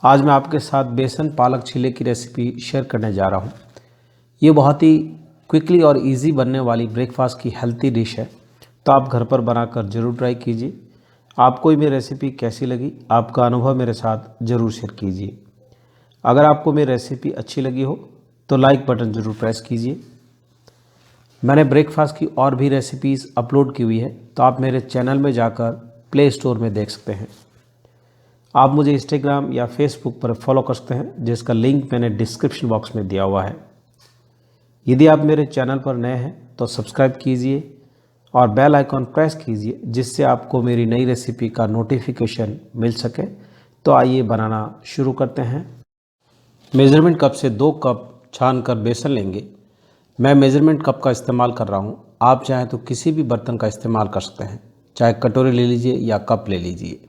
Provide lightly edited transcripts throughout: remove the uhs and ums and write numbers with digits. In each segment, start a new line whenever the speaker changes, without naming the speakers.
आज मैं आपके साथ बेसन पालक चीले की रेसिपी शेयर करने जा रहा हूँ। ये बहुत ही क्विकली और इजी बनने वाली ब्रेकफास्ट की हेल्थी डिश है, तो आप घर पर बनाकर ज़रूर ट्राई कीजिए। आपको मेरी रेसिपी कैसी लगी, आपका अनुभव मेरे साथ ज़रूर शेयर कीजिए। अगर आपको मेरी रेसिपी अच्छी लगी हो तो लाइक बटन ज़रूर प्रेस कीजिए। मैंने ब्रेकफास्ट की और भी रेसिपीज़ अपलोड की हुई है, तो आप मेरे चैनल में जाकर प्ले स्टोर में देख सकते हैं। आप मुझे इंस्टाग्राम या फेसबुक पर फॉलो कर सकते हैं, जिसका लिंक मैंने डिस्क्रिप्शन बॉक्स में दिया हुआ है। यदि आप मेरे चैनल पर नए हैं तो सब्सक्राइब कीजिए और बेल आइकॉन प्रेस कीजिए, जिससे आपको मेरी नई रेसिपी का नोटिफिकेशन मिल सके। तो आइए बनाना शुरू करते हैं। मेज़रमेंट कप से 2 कप छान कर बेसन लेंगे। मैं मेज़रमेंट कप का इस्तेमाल कर रहा हूँ, आप चाहें तो किसी भी बर्तन का इस्तेमाल कर सकते हैं, चाहे कटोरी ले लीजिए या कप ले लीजिए।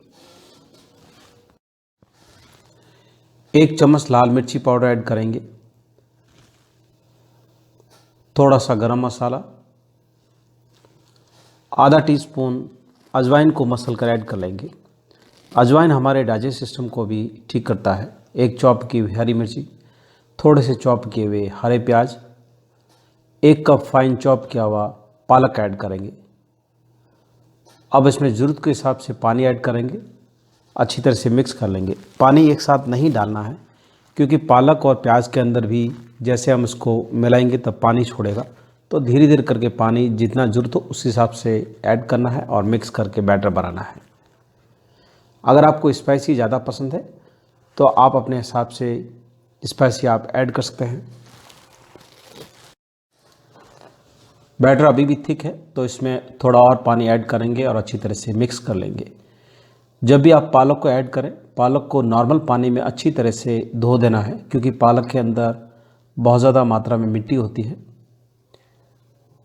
1 चम्मच लाल मिर्ची पाउडर ऐड करेंगे, थोड़ा सा गरम मसाला, आधा टीस्पून अजवाइन को मसल कर ऐड कर लेंगे। अजवाइन हमारे डाइजेस्ट सिस्टम को भी ठीक करता है। 1 चॉप की हुई हरी मिर्ची, थोड़े से चॉप किए हुए हरे प्याज, 1 कप फाइन चॉप किया हुआ पालक ऐड करेंगे। अब इसमें ज़रूरत के हिसाब से पानी ऐड करेंगे, अच्छी तरह से मिक्स कर लेंगे। पानी एक साथ नहीं डालना है, क्योंकि पालक और प्याज के अंदर भी जैसे हम इसको मिलाएंगे तब पानी छोड़ेगा, तो धीरे धीरे करके पानी जितना ज़रूरत हो उस हिसाब से ऐड करना है और मिक्स करके बैटर बनाना है। अगर आपको स्पाइसी ज़्यादा पसंद है तो आप अपने हिसाब से स्पाइसी आप ऐड कर सकते हैं। बैटर अभी भी थिक है, तो इसमें थोड़ा और पानी ऐड करेंगे और अच्छी तरह से मिक्स कर लेंगे। जब भी आप पालक को ऐड करें, पालक को नॉर्मल पानी में अच्छी तरह से धो देना है, क्योंकि पालक के अंदर बहुत ज़्यादा मात्रा में मिट्टी होती है।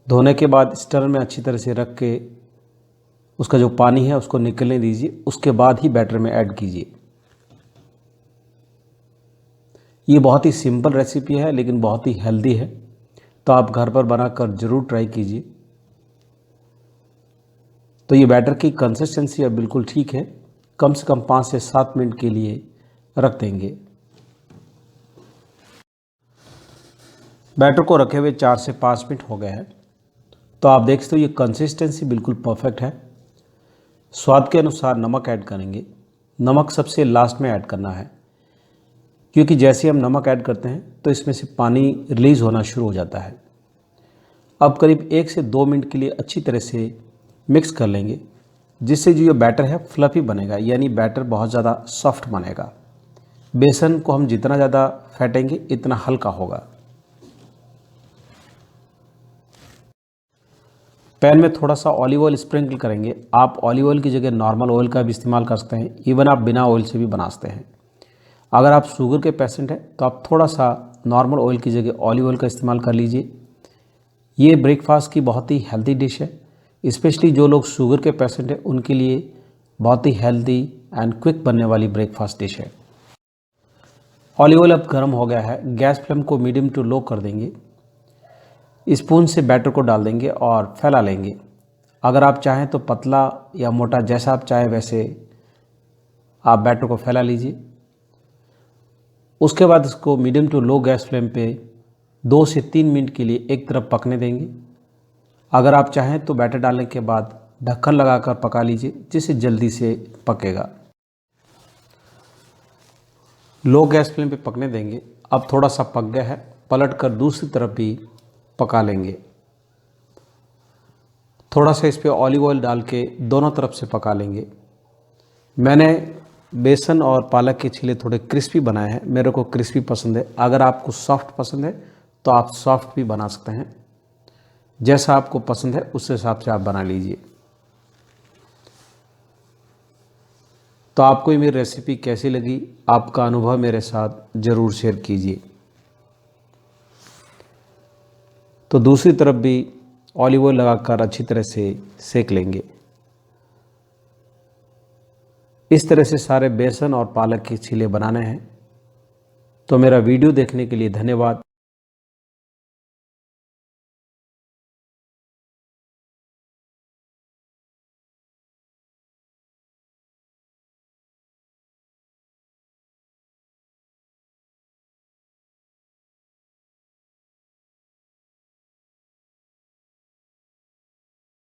धोने के बाद स्टर में अच्छी तरह से रख के उसका जो पानी है उसको निकलने दीजिए, उसके बाद ही बैटर में ऐड कीजिए। ये बहुत ही सिंपल रेसिपी है, लेकिन बहुत ही हेल्दी है, तो आप घर पर बनाकर ज़रूर ट्राई कीजिए। तो ये बैटर की कंसिस्टेंसी अब बिल्कुल ठीक है, कम से कम 5 से 7 मिनट के लिए रख देंगे। बैटर को रखे हुए 4 से 5 मिनट हो गए हैं, तो आप देख सकते हो ये कंसिस्टेंसी बिल्कुल परफेक्ट है। स्वाद के अनुसार नमक ऐड करेंगे। नमक सबसे लास्ट में ऐड करना है, क्योंकि जैसे हम नमक ऐड करते हैं तो इसमें से पानी रिलीज़ होना शुरू हो जाता है। अब करीब 1 से 2 मिनट के लिए अच्छी तरह से मिक्स कर लेंगे, जिससे जो ये बैटर है फ्लफी बनेगा, यानी बैटर बहुत ज़्यादा सॉफ्ट बनेगा। बेसन को हम जितना ज़्यादा फेंटेंगे इतना हल्का होगा। पैन में थोड़ा सा ऑलिव ऑयल स्प्रिंकल करेंगे। आप ऑलिव ऑयल की जगह नॉर्मल ऑयल का भी इस्तेमाल कर सकते हैं, इवन आप बिना ऑयल से भी बना सकते हैं। अगर आप शुगर के पेशेंट हैं तो आप थोड़ा सा नॉर्मल ऑयल की जगह ऑलिव ऑयल का इस्तेमाल कर लीजिए। ये ब्रेकफास्ट की बहुत ही हेल्दी डिश है, स्पेशली जो लोग शुगर के पेशेंट हैं उनके लिए बहुत ही हेल्दी एंड क्विक बनने वाली ब्रेकफास्ट डिश है। ऑलिव ऑयल अब गर्म हो गया है, गैस फ्लेम को मीडियम टू लो कर देंगे। स्पून से बैटर को डाल देंगे और फैला लेंगे। अगर आप चाहें तो पतला या मोटा, जैसा आप चाहें वैसे आप बैटर को फैला लीजिए। उसके बाद इसको medium to low gas flame पे 2 से 3 मिनट के लिए एक तरफ पकने देंगे। अगर आप चाहें तो बैटर डालने के बाद ढक्कन लगाकर पका लीजिए, जिससे जल्दी से पकेगा। लो गैस फ्लेम पे पकने देंगे। अब थोड़ा सा पक गया है, पलट कर दूसरी तरफ भी पका लेंगे। थोड़ा सा इस पर ऑलिव ऑयल डाल के दोनों तरफ से पका लेंगे। मैंने बेसन और पालक के छिले थोड़े क्रिस्पी बनाए हैं, मेरे को क्रिस्पी पसंद है। अगर आपको सॉफ्ट पसंद है तो आप सॉफ्ट भी बना सकते हैं, जैसा आपको पसंद है उस हिसाब से आप बना लीजिए। तो आपको ये मेरी रेसिपी कैसी लगी, आपका अनुभव मेरे साथ ज़रूर शेयर कीजिए। तो दूसरी तरफ भी ऑलिव ऑयल लगाकर अच्छी तरह से सेक लेंगे। इस तरह से सारे बेसन और पालक के छिले बनाने हैं। तो मेरा वीडियो देखने के लिए धन्यवाद।